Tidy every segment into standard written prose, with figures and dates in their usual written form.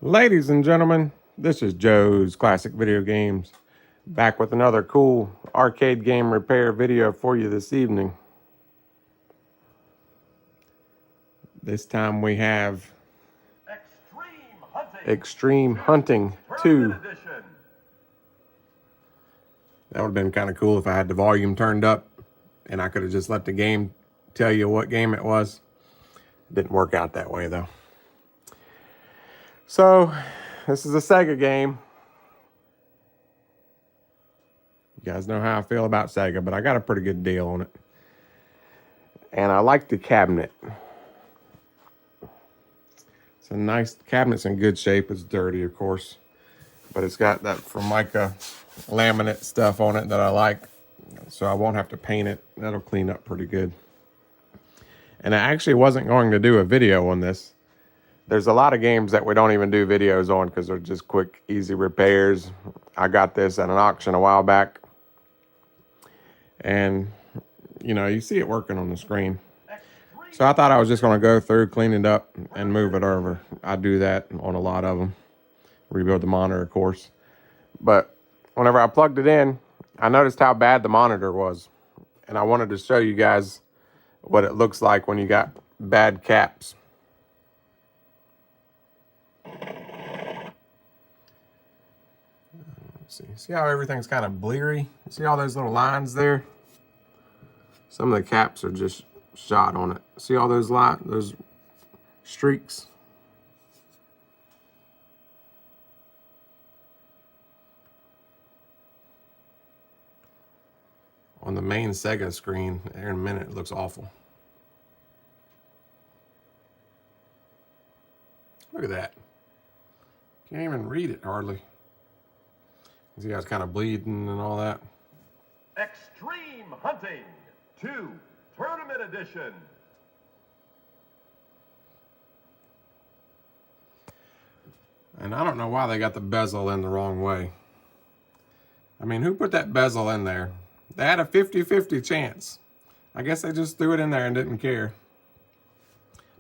Ladies and gentlemen, this is Joe's Classic Video Games, back with another cool arcade game repair video for you this evening. This time we have Extreme Hunting 2. That would have been kind of cool if I had the volume turned up and I could have just let the game tell you what game it was. It didn't work out that way though. So, this is a Sega game. You guys know how I feel about Sega, but I got a pretty good deal on it. And I like the cabinet. It's a nice cabinet's in good shape. It's dirty, of course, but it's got that Formica laminate stuff on it that I like, so I won't have to paint it. That'll clean up pretty good. And I actually wasn't going to do a video on this. There's a lot of games that we don't even do videos on because they're just quick, easy repairs. I got this at an auction a while back. And, you know, you see it working on the screen. So I thought I was just going to go through, clean it up, and move it over. I do that on a lot of them. Rebuild the monitor, of course. But whenever I plugged it in, I noticed how bad the monitor was. And I wanted to show you guys what it looks like when you got bad caps. See how everything's kind of bleary? See all those little lines there? Some of the caps are just shot on it. See all those those streaks? On the main Sega screen, there in a minute, it looks awful. Look at that. Can't even read it hardly. See how it's kind of bleeding and all that. Extreme Hunting 2 Tournament Edition. And I don't know why they got the bezel in the wrong way. I mean, who put that bezel in there? They had a 50-50 chance. I guess they just threw it in there and didn't care.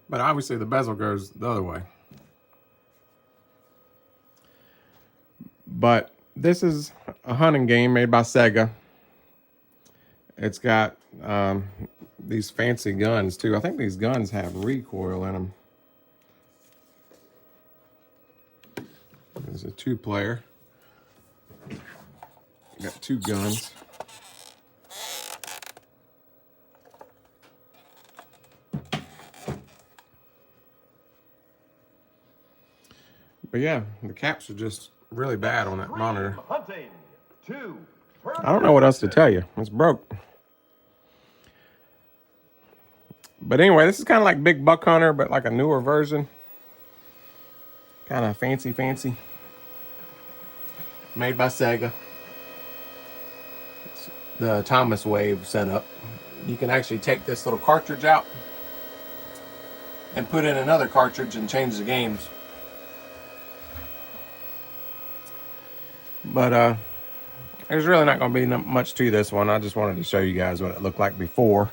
But obviously the bezel goes the other way. But this is a hunting game made by Sega. It's got these fancy guns too. I think these guns have recoil in them. There's a 2-player. Got 2 guns. But yeah, the caps are just really bad on that monitor. I don't know what else to tell you. It's broke. But anyway, this is kind of like Big Buck Hunter, but like a newer version. Kind of fancy. Made by Sega. It's the Atomiswave setup. You can actually take this little cartridge out and put in another cartridge and change the games. But there's really not going to be much to this one. I just wanted to show you guys what it looked like before.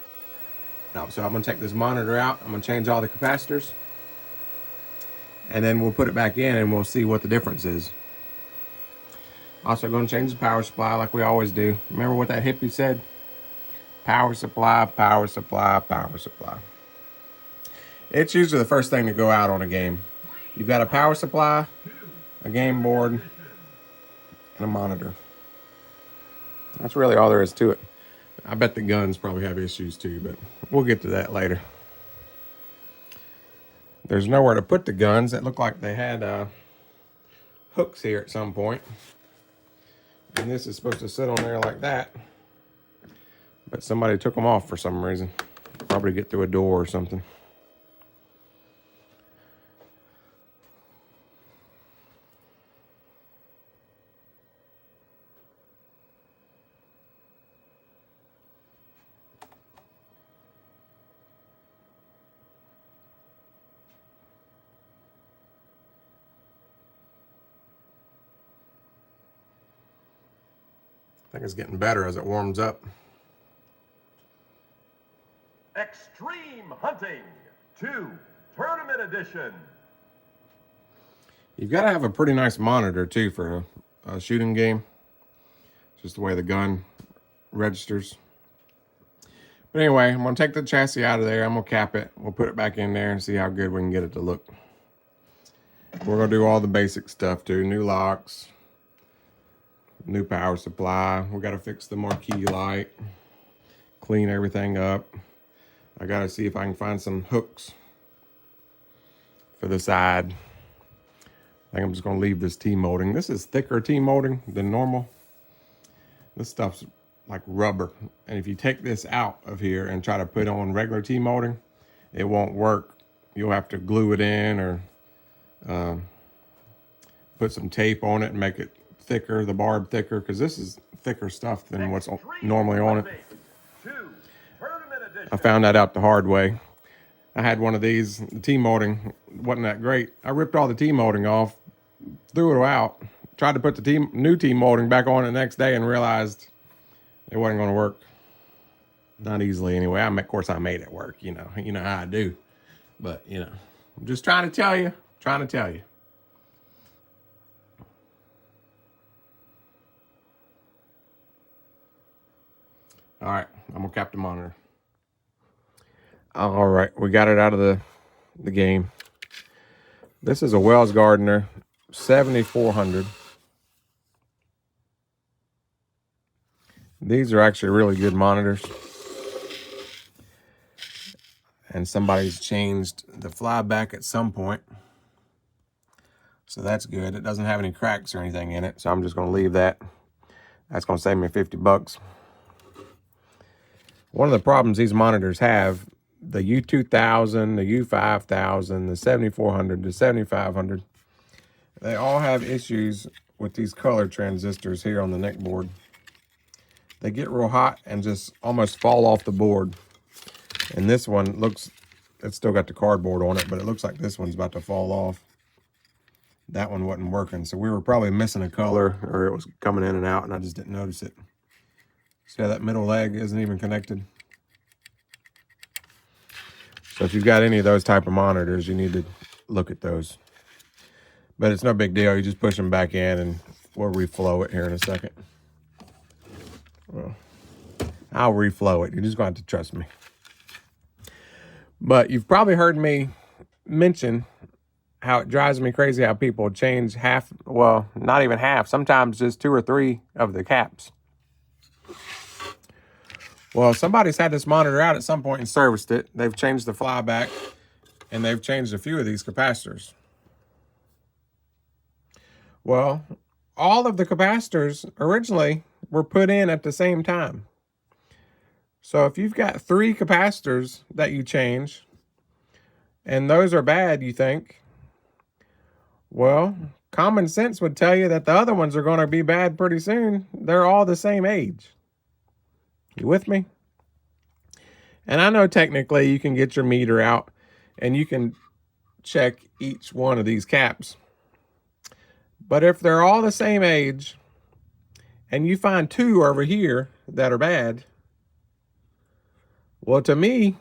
Now, so I'm going to take this monitor out. I'm going to change all the capacitors. And then we'll put it back in and we'll see what the difference is. Also going to change the power supply like we always do. Remember what that hippie said? Power supply, power supply, power supply. It's usually the first thing to go out on a game. You've got a power supply, a game board, and a monitor. That's really all there is to it. I bet the guns probably have issues too, but we'll get to that later. There's nowhere to put the guns. It looked like they had hooks here at some point. And this is supposed to sit on there like that. But somebody took them off for some reason. Probably get through a door or something. I think it's getting better as it warms up. Extreme Hunting 2 Tournament Edition. You've got to have a pretty nice monitor too for a shooting game. Just the way the gun registers. But anyway, I'm going to take the chassis out of there. I'm going to cap it. We'll put it back in there and see how good we can get it to look. We're going to do all the basic stuff too. New locks. New power supply. We got to fix the marquee light. Clean everything up. I got to see if I can find some hooks for the side. I think I'm just going to leave this T-molding. This is thicker T-molding than normal. This stuff's like rubber. And if you take this out of here and try to put on regular T-molding, it won't work. You'll have to glue it in or put some tape on it and make it thicker, the barb thicker, because this is thicker stuff than what's normally on it. I found that out the hard way. I had one of these. The T-molding wasn't that great. I ripped all the T-molding off, threw it out, tried to put the new T-molding back on the next day and realized it wasn't going to work. Not easily anyway. Of course, I made it work, you know. You know how I do. But, you know, I'm just trying to tell you. All right, I'm going to cap the monitor. All right, we got it out of the game. This is a Wells Gardner 7400. These are actually really good monitors. And somebody's changed the flyback at some point. So that's good. It doesn't have any cracks or anything in it. So I'm just going to leave that. That's going to save me 50 bucks. One of the problems these monitors have, the U2000, the U5000, the 7400, the 7500, they all have issues with these color transistors here on the neck board. They get real hot and just almost fall off the board. And this one looks, it's still got the cardboard on it, but it looks like this one's about to fall off. That one wasn't working, so we were probably missing a color, or it was coming in and out, and I just didn't notice it. See how that middle leg isn't even connected? So if you've got any of those type of monitors, you need to look at those. But it's no big deal. You just push them back in, and we'll reflow it here in a second. Well, I'll reflow it. You're just going to have to trust me. But you've probably heard me mention how it drives me crazy how people change half, well, not even half, sometimes just 2 or 3 of the caps. Well, somebody's had this monitor out at some point and serviced it. They've changed the flyback, and they've changed a few of these capacitors. Well, all of the capacitors originally were put in at the same time. So if you've got 3 capacitors that you change, and those are bad, you think, well, common sense would tell you that the other ones are going to be bad pretty soon. They're all the same age. You with me? And I know technically you can get your meter out and you can check each one of these caps. But if they're all the same age and you find 2 over here that are bad, well, to me,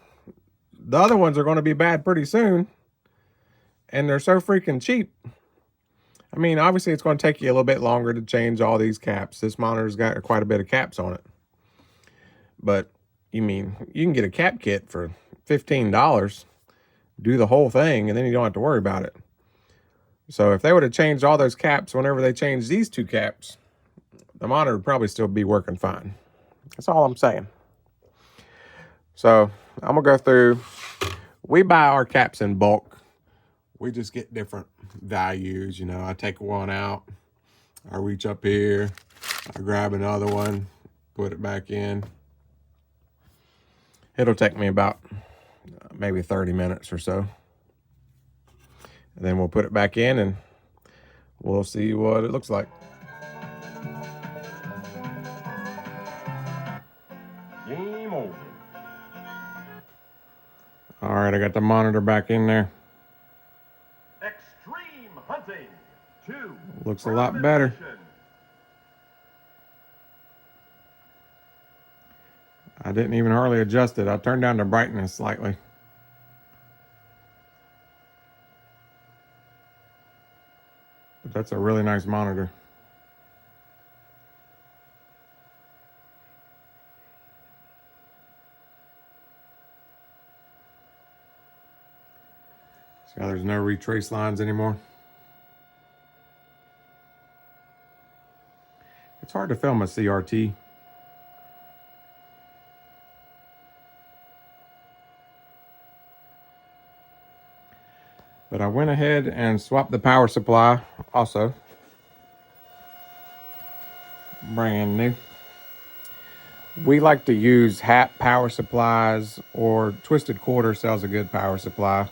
the other ones are going to be bad pretty soon. And they're so freaking cheap. I mean, obviously it's going to take you a little bit longer to change all these caps. This monitor's got quite a bit of caps on it. But, you mean, you can get a cap kit for $15, do the whole thing, and then you don't have to worry about it. So if they would have changed all those caps whenever they changed these 2 caps, the monitor would probably still be working fine. That's all I'm saying. So I'm going to go through. We buy our caps in bulk. We just get different values. You know, I take one out. I reach up here. I grab another one. Put it back in. It'll take me about maybe 30 minutes or so. And then we'll put it back in and we'll see what it looks like. Game over. All right, I got the monitor back in there. Extreme Hunting 2. Looks a lot better. Edition. I didn't even hardly adjust it. I turned down the brightness slightly. But that's a really nice monitor. See how there's no retrace lines anymore? It's hard to film a CRT. But I went ahead and swapped the power supply also. Brand new. We like to use HAP power supplies, or Twisted Quarter sells a good power supply.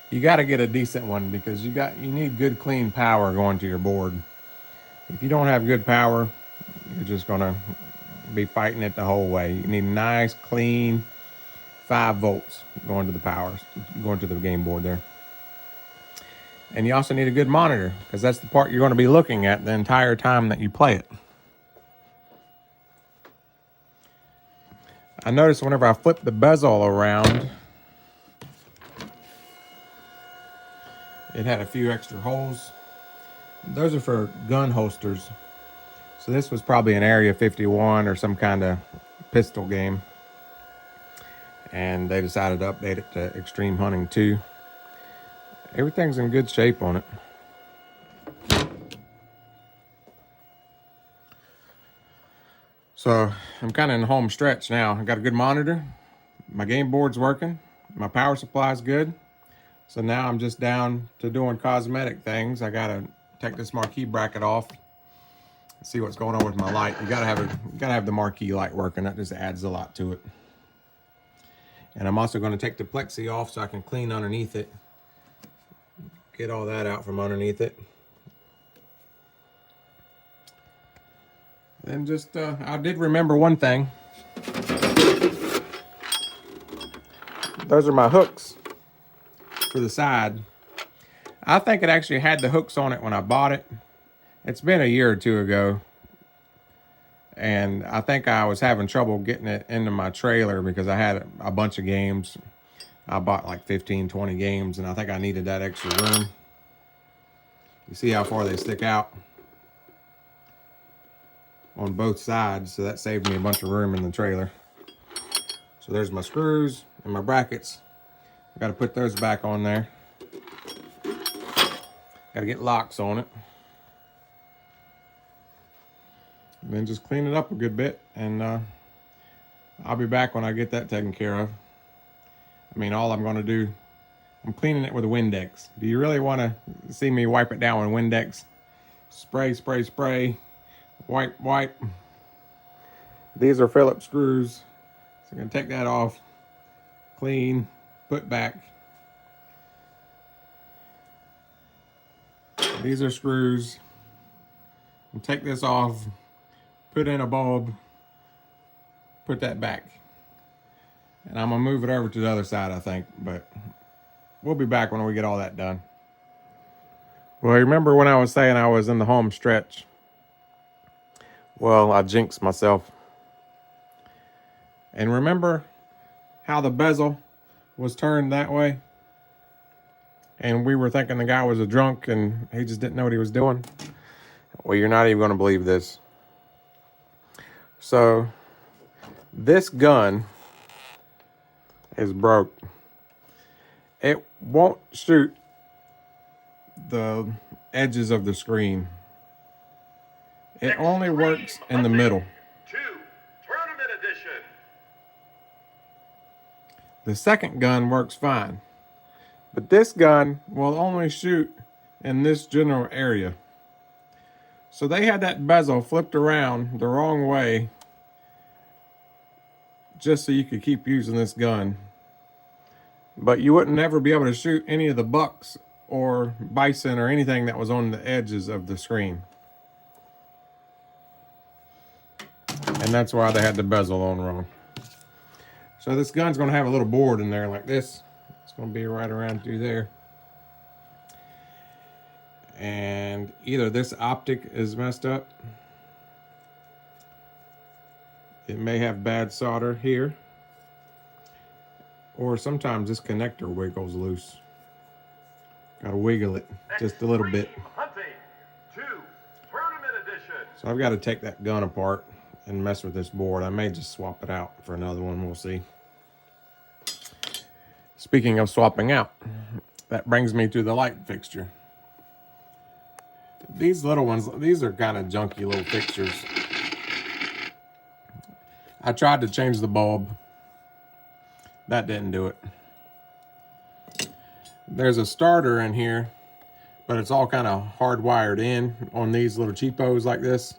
You got to get a decent one because you need good clean power going to your board. If you don't have good power, you're just gonna be fighting it the whole way. You need nice clean 5 volts going to the going to the game board there. And you also need a good monitor because that's the part you're going to be looking at the entire time that you play it. I noticed whenever I flip the bezel around, it had a few extra holes. Those are for gun holsters. So this was probably an Area 51 or some kind of pistol game. And they decided to update it to Extreme Hunting 2. Everything's in good shape on it. So I'm kind of in the home stretch now. I got a good monitor. My game board's working. My power supply's good. So now I'm just down to doing cosmetic things. I gotta take this marquee bracket off. See what's going on with my light. You gotta have the marquee light working. That just adds a lot to it. And I'm also going to take the plexi off so I can clean underneath it. Get all that out from underneath it. Then just, I did remember one thing. Those are my hooks for the side. I think it actually had the hooks on it when I bought it. It's been a year or two ago. And I think I was having trouble getting it into my trailer because I had a bunch of games. I bought like 15, 20 games, and I think I needed that extra room. You see how far they stick out on both sides, so that saved me a bunch of room in the trailer. So there's my screws and my brackets. I got to put those back on there. Got to get locks on it. And then just clean it up a good bit, and I'll be back when I get that taken care of. I mean, all I'm going to do, I'm cleaning it with a Windex. Do you really want to see me wipe it down with Windex? Spray, spray, spray. Wipe, wipe. These are Phillips screws. So I'm going to take that off, clean, put back. These are screws. And take this off, put in a bulb, put that back. And I'm going to move it over to the other side, I think. But we'll be back when we get all that done. Well, remember when I was saying I was in the home stretch? Well, I jinxed myself. And remember how the bezel was turned that way? And we were thinking the guy was a drunk and he just didn't know what he was doing? Well, you're not even going to believe this. So, this gun is broke. It won't shoot the edges of the screen. It only works in the middle. 2 Tournament Edition. The second gun works fine. But this gun will only shoot in this general area. So they had that bezel flipped around the wrong way just so you could keep using this gun. But you wouldn't ever be able to shoot any of the bucks or bison or anything that was on the edges of the screen. And that's why they had the bezel on wrong. So this gun's going to have a little board in there like this. It's going to be right around through there. And either this optic is messed up. It may have bad solder here. Or sometimes this connector wiggles loose. Gotta wiggle it just a little bit. Extreme Hunting 2 Tournament Edition. So I've got to take that gun apart and mess with this board. I may just swap it out for another one. We'll see. Speaking of swapping out, that brings me to the light fixture. These little ones, these are kind of junky little fixtures. I tried to change the bulb. That didn't do it. There's a starter in here, but it's all kind of hardwired in on these little cheapos like this.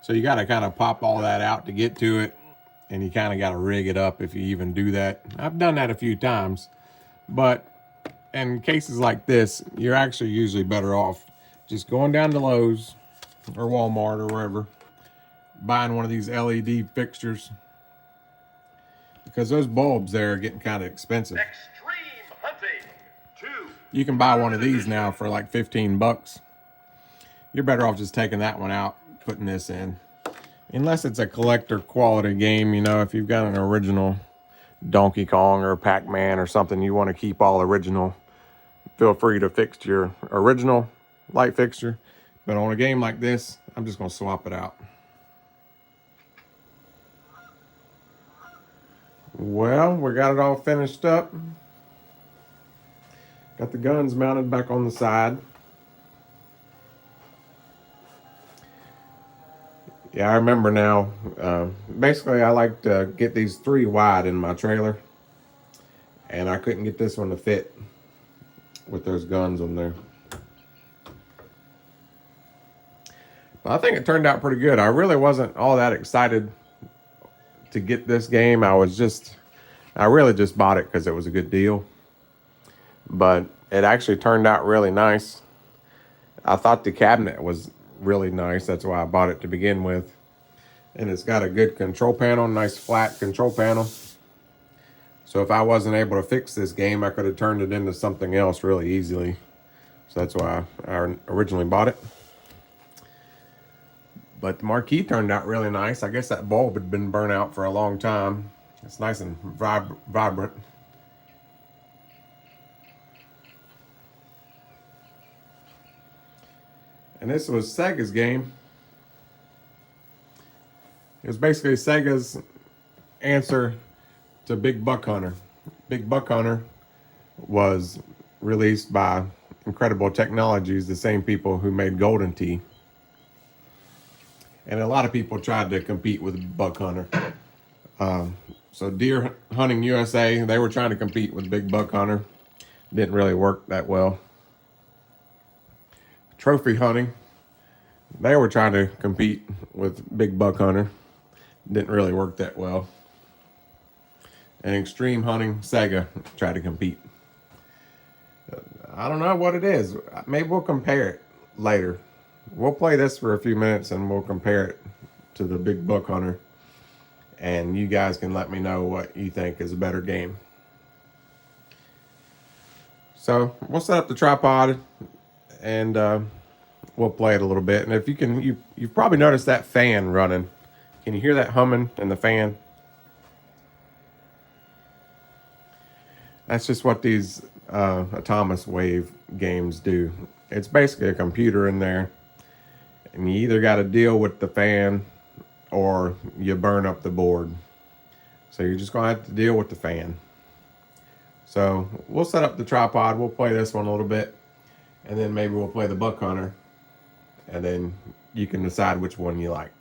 So you got to kind of pop all that out to get to it, and you kind of got to rig it up if you even do that. I've done that a few times, but in cases like this, you're actually usually better off just going down to Lowe's or Walmart or wherever, buying one of these LED fixtures, because those bulbs there are getting kind of expensive. Extreme Hunting 2. You can buy one of these now for like 15 bucks. You're better off just taking that one out, putting this in. Unless it's a collector quality game, you know, if you've got an original Donkey Kong or Pac-Man or something, you want to keep all original, feel free to fix your original light fixture. But on a game like this, I'm just going to swap it out. Well, we got it all finished up. Got the guns mounted back on the side. Yeah, I remember now. Basically, I like to get these 3 wide in my trailer. And I couldn't get this one to fit with those guns on there. But I think it turned out pretty good. I really wasn't all that excited to get this game. I really just bought it because it was a good deal. But it actually turned out really nice. I thought the cabinet was really nice. That's why I bought it to begin with. And it's got a good control panel, nice flat control panel. So if I wasn't able to fix this game, I could have turned it into something else really easily. So that's why I originally bought it. But the marquee turned out really nice. I guess that bulb had been burnt out for a long time. It's nice and vibrant. And this was Sega's game. It was basically Sega's answer to Big Buck Hunter. Big Buck Hunter was released by Incredible Technologies, the same people who made Golden Tee. And a lot of people tried to compete with Buck Hunter. So Deer Hunting USA, they were trying to compete with Big Buck Hunter. Didn't really work that well. Trophy Hunting, they were trying to compete with Big Buck Hunter. Didn't really work that well. And Extreme Hunting, Sega tried to compete. I don't know what it is. Maybe we'll compare it later. We'll play this for a few minutes and we'll compare it to the Big Buck Hunter. And you guys can let me know what you think is a better game. So we'll set up the tripod and we'll play it a little bit. And if you can, you've probably noticed that fan running. Can you hear that humming in the fan? That's just what these Atomiswave games do. It's basically a computer in there. And you either got to deal with the fan or you burn up the board. So you're just going to have to deal with the fan. So we'll set up the tripod. We'll play this one a little bit. And then maybe we'll play the Buck Hunter. And then you can decide which one you like.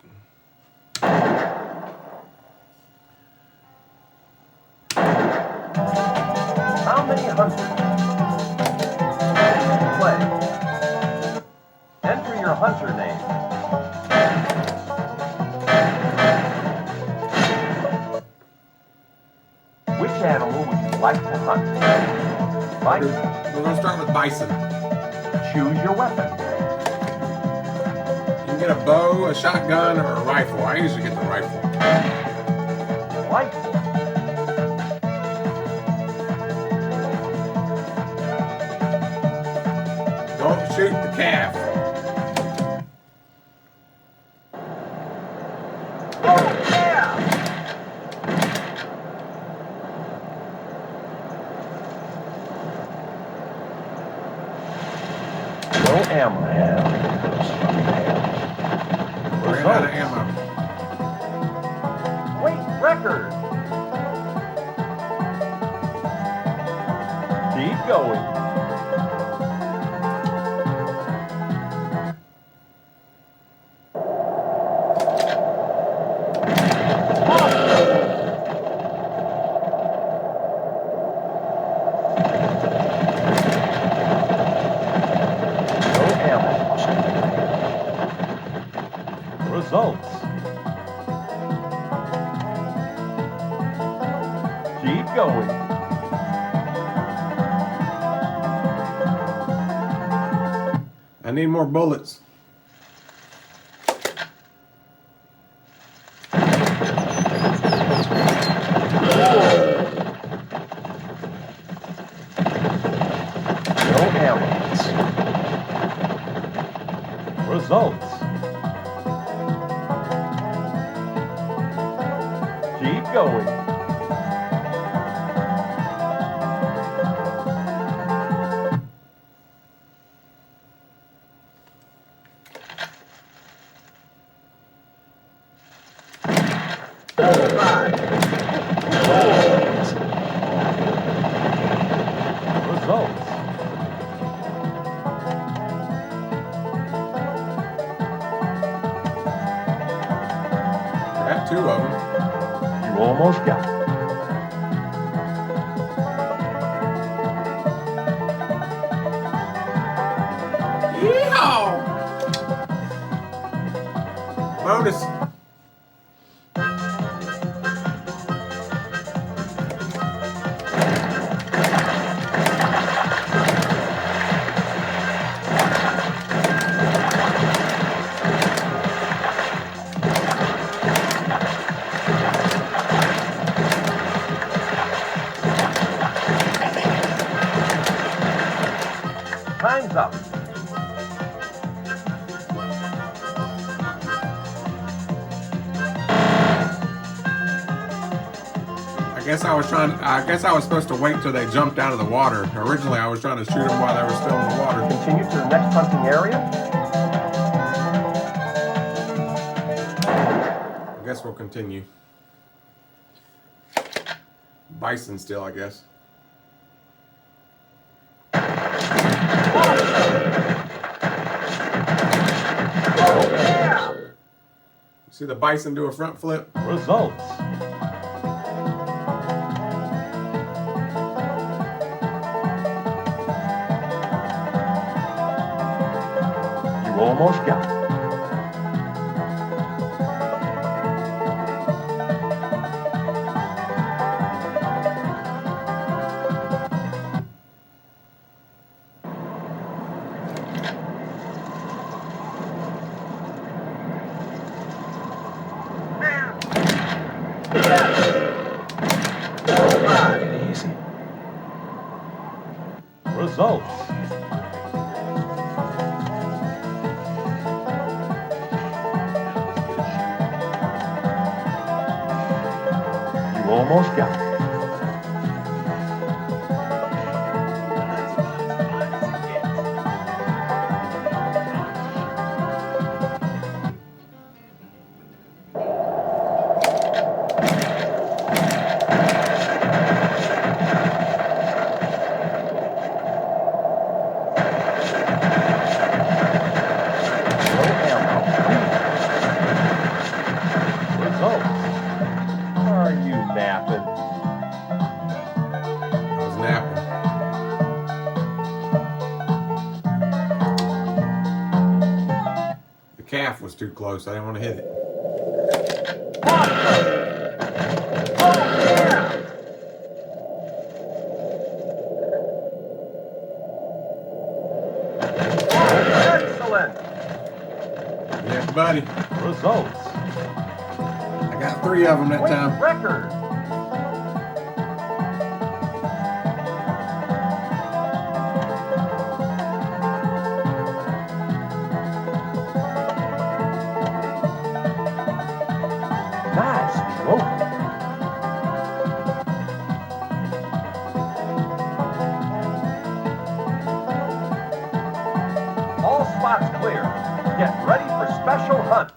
How many hunters? Play. Enter your hunter name. Which animal would you like to hunt? Bison. We're going to start with bison. Choose your weapon. You can get a bow, a shotgun, or a rifle. I usually get the rifle. Rifle. Don't shoot the calf. Oh, yeah! ammo. Ran out of ammo. Wait, record. Keep going. Results. Keep going. I need more bullets. No ammo. Results. Keep going. Results. I got 2 of them. You almost got it. Yeehaw! Bonus. Time's up. I guess I was supposed to wait till they jumped out of the water. Originally, I was trying to shoot them while they were still in the water. Continue to the next hunting area. I guess we'll continue. Bison still, I guess. See the bison do a front flip? Results. You almost got it. Easy. Results. You almost got it. Are you napping? I was napping. The calf was too close. I didn't want to hit it. Excellent. Yeah, buddy. Results. I got 3 of them that Wait, time. record. Nice trophy. All spots clear. Get ready for special hunt.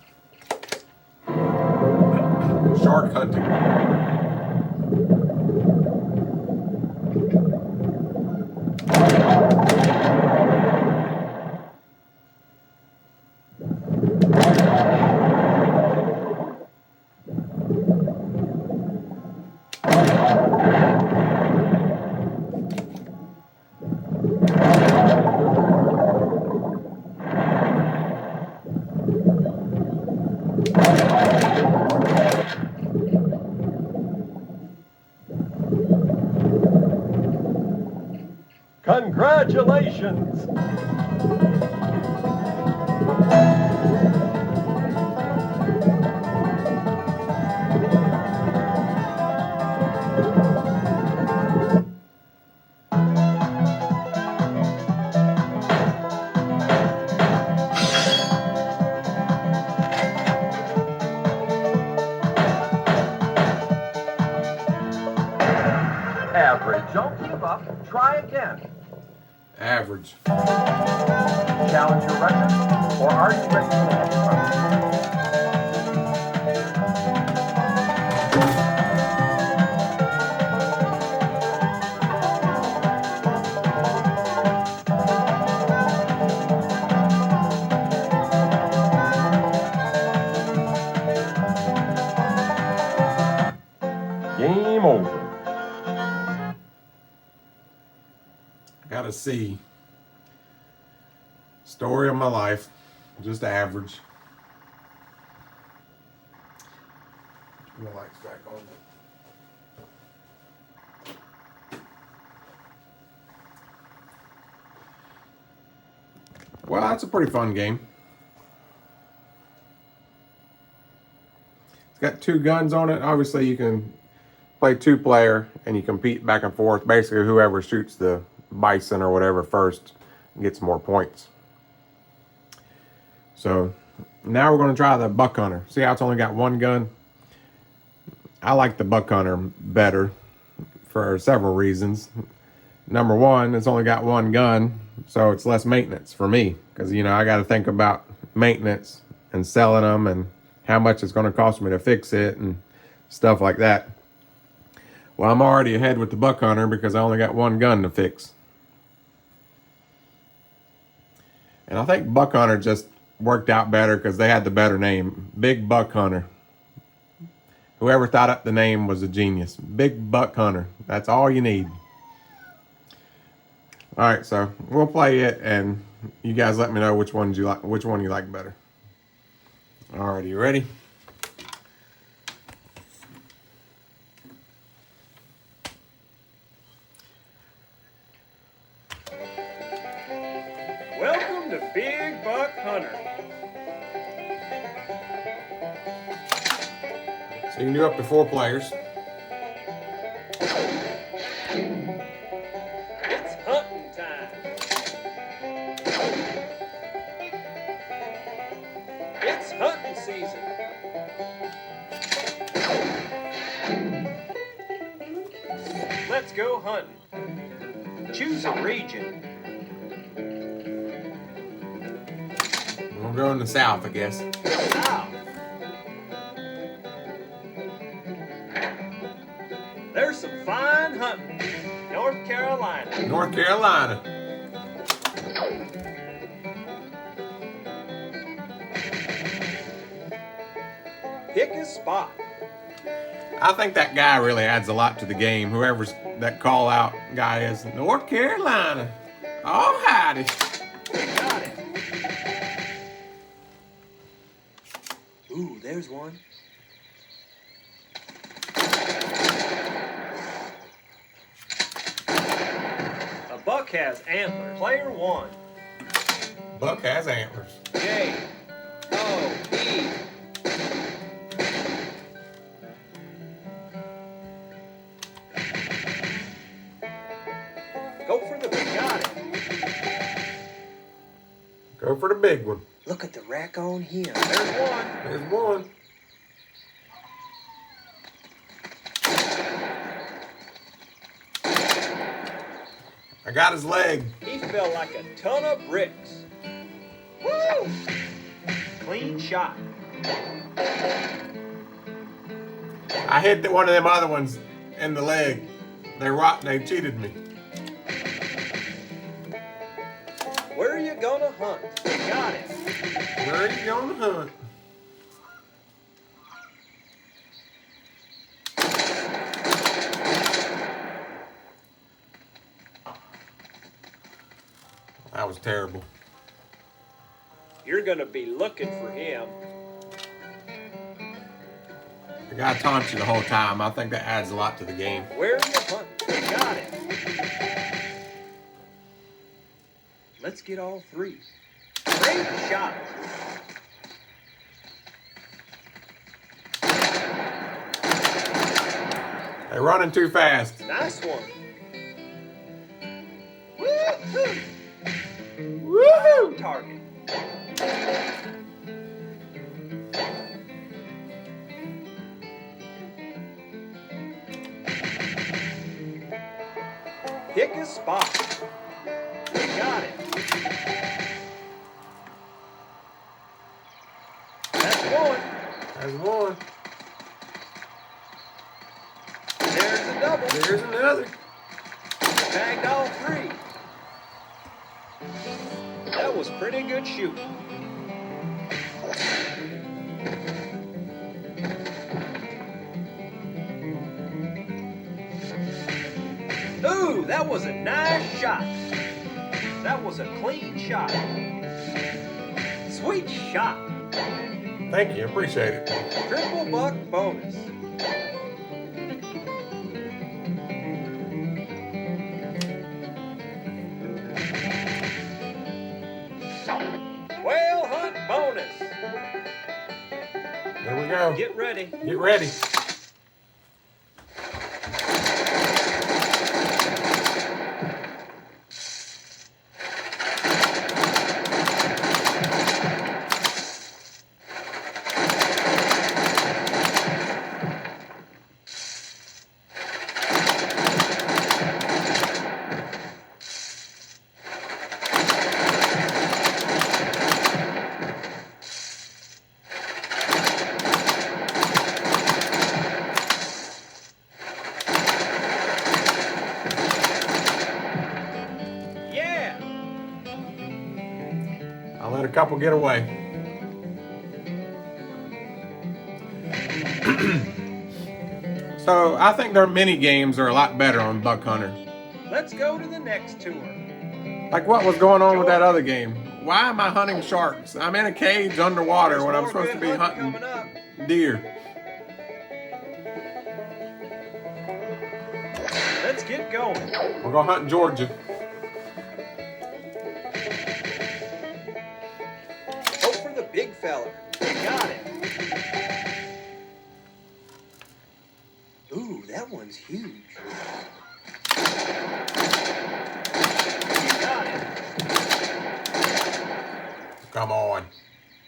Shark hunting. Congratulations! Average. Don't give up. Try again. Average. Challenge your record, or are you ready for the next hunt? Game over. Got a C. Story of my life. Just average. Turn the lights back on. Well, that's a pretty fun game. It's got 2 guns on it. Obviously, you can play 2-player and you compete back and forth. Basically, whoever shoots the bison or whatever first gets more points. So now we're going to try the buck hunter. See how it's only got 1 gun? I like the buck hunter better for several reasons. Number one, it's only got 1 gun, so it's less maintenance for me, because you know I got to think about maintenance and selling them and how much it's going to cost me to fix it and stuff like that. Well, I'm already ahead with the buck hunter because I only got 1 gun to fix. And I think buck hunter just worked out better because they had the better name, Big Buck Hunter. Whoever thought up the name was a genius. Big Buck Hunter. That's all you need. All right, so we'll play it, and you guys let me know which one you like better. All right, you ready? Welcome to Big Buck Hunter. So you can do up to 4 players. It's hunting time. It's hunting season. Let's go hunting. Choose a region. We'll go in the south, I guess. South. There's some fine hunting. North Carolina. North Carolina. Pick a spot. I think that guy really adds a lot to the game. Whoever's that call out guy is. North Carolina. Oh, howdy. Got it. Ooh, there's one. A buck has antlers. Player 1. Buck has antlers. J-O-E. Go for the big. Got it. Go for the big one. Look at the rack on him. There's one. There's one. I got his leg. He felt like a ton of bricks. Woo! Woo! Clean shot. I hit one of them other ones in the leg. They cheated me. Where are you gonna hunt? Got it. Where are you going to hunt? That was terrible. You're gonna be looking for him. The guy taunts you the whole time. I think that adds a lot to the game. Where are you hunting? Got it. Let's get all three. Great shot. They're running too fast. Nice one. Woo-hoo. Woohoo! Target. Pick a spot. Got it. That's one. There's one. There's a double. There's another. Tagged all three. That was pretty good shooting. Ooh, that was a nice shot. That was a clean shot. Sweet shot. Thank you. Appreciate it. Triple buck bonus. Whale hunt bonus. Here we go. Get ready. Get ready. Yeah. I let a couple get away. So I think their mini games are a lot better on Buck Hunter. Let's go to the next tour. Like what was going on with that other game? Why am I hunting sharks? I'm in a cage underwater when I'm There's supposed to more be good hunting hunting coming up. deer. Let's get going. We're gonna hunt in Georgia. Hope for the big fella. Got it. Ooh, that one's huge. Got it. Come on.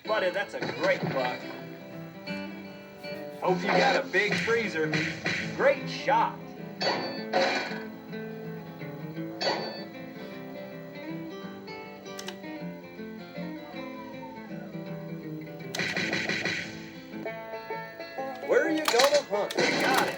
Buddy, that's a great buck. Hope you got a big freezer. Great shot. Where are you gonna hunt? Got it.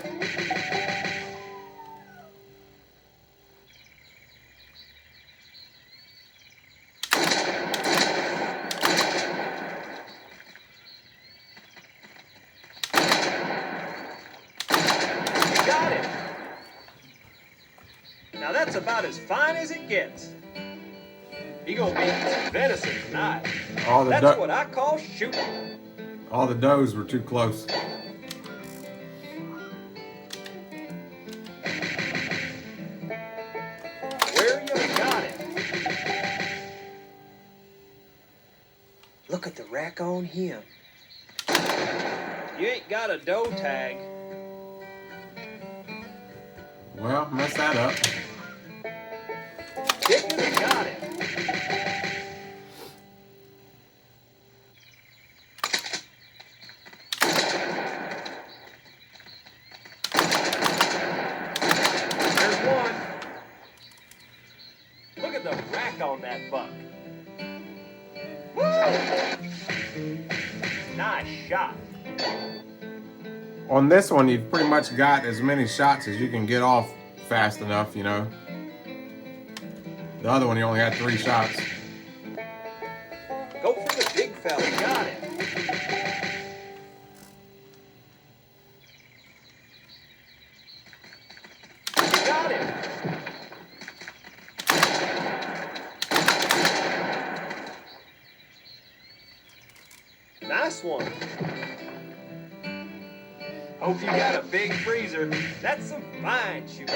You got it. Now that's about as fine as it gets. He gonna be eating some venison tonight. That's what I call shooting. All the does were too close. Where you got it? Look at the rack on him. You ain't got a doe tag. Well, mess that up. Dickens got it. There's one. Look at the rack on that buck. Woo! Nice shot. On this one, you've pretty much got as many shots as you can get off fast enough, you know. The other one, you only had 3 shots. Go for the big fella. Got it. Got him. Nice one. Hope you got a big freezer. That's some fine shooting.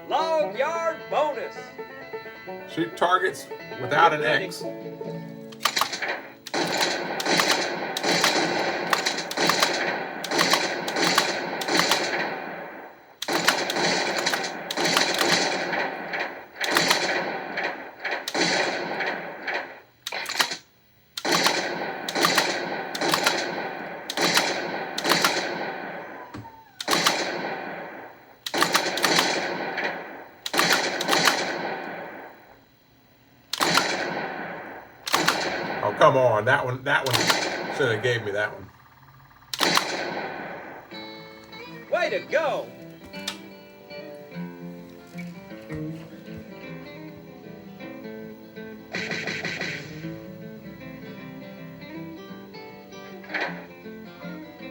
Log yard bonus. Shoot targets without an X. Oh, come on. That one should have gave me that one. Way to go.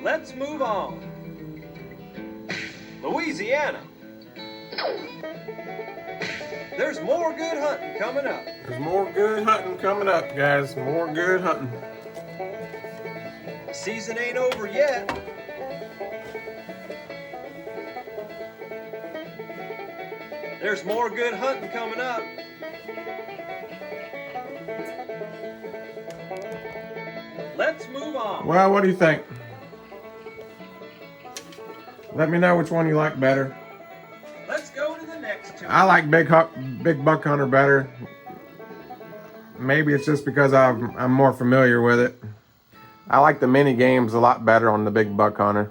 Let's move on. Louisiana. There's more good hunting coming up. There's more good hunting coming up, guys. More good hunting. The season ain't over yet. There's more good hunting coming up. Let's move on. Well, what do you think? Let me know which one you like better. Let's go to the next two. I like big buck hunter better. Maybe it's just because I'm more familiar with it. I like the mini games a lot better on the big buck hunter.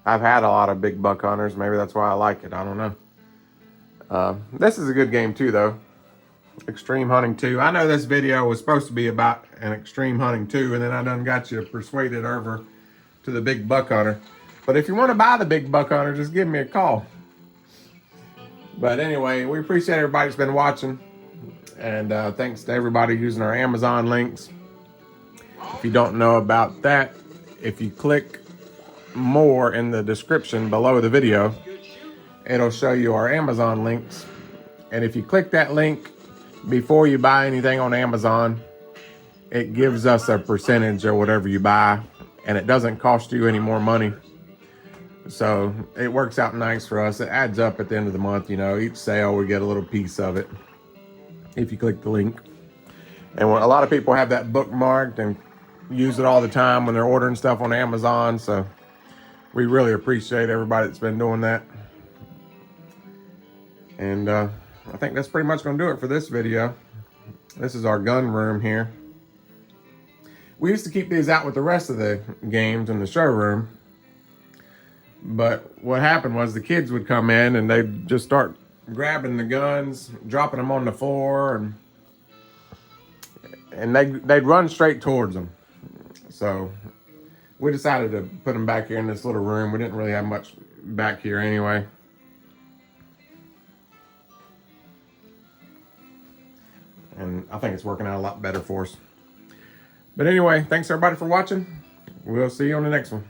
I've had a lot of big buck hunters. Maybe that's why I like it. I don't know. This is a good game too, though. Extreme Hunting 2. I know this video was supposed to be about an Extreme Hunting 2, and then I done got you persuaded over to the big buck hunter. But if you want to buy the big buck hunter, just give me a call. But anyway, we appreciate everybody that's been watching. And thanks to everybody using our Amazon links. If you don't know about that, if you click more in the description below the video, it'll show you our Amazon links. And if you click that link before you buy anything on Amazon, it gives us a percentage or whatever you buy, and it doesn't cost you any more money. So it works out nice for us. It adds up at the end of the month, you know. Each sale, we get a little piece of it if you click the link. And a lot of people have that bookmarked and use it all the time when they're ordering stuff on Amazon. So we really appreciate everybody that's been doing that. And I think that's pretty much going to do it for this video. This is our gun room here. We used to keep these out with the rest of the games in the showroom. But what happened was the kids would come in and they'd just start grabbing the guns, dropping them on the floor, and they'd run straight towards them. So we decided to put them back here in this little room. We didn't really have much back here anyway. And I think it's working out a lot better for us. But anyway, thanks everybody for watching. We'll see you on the next one.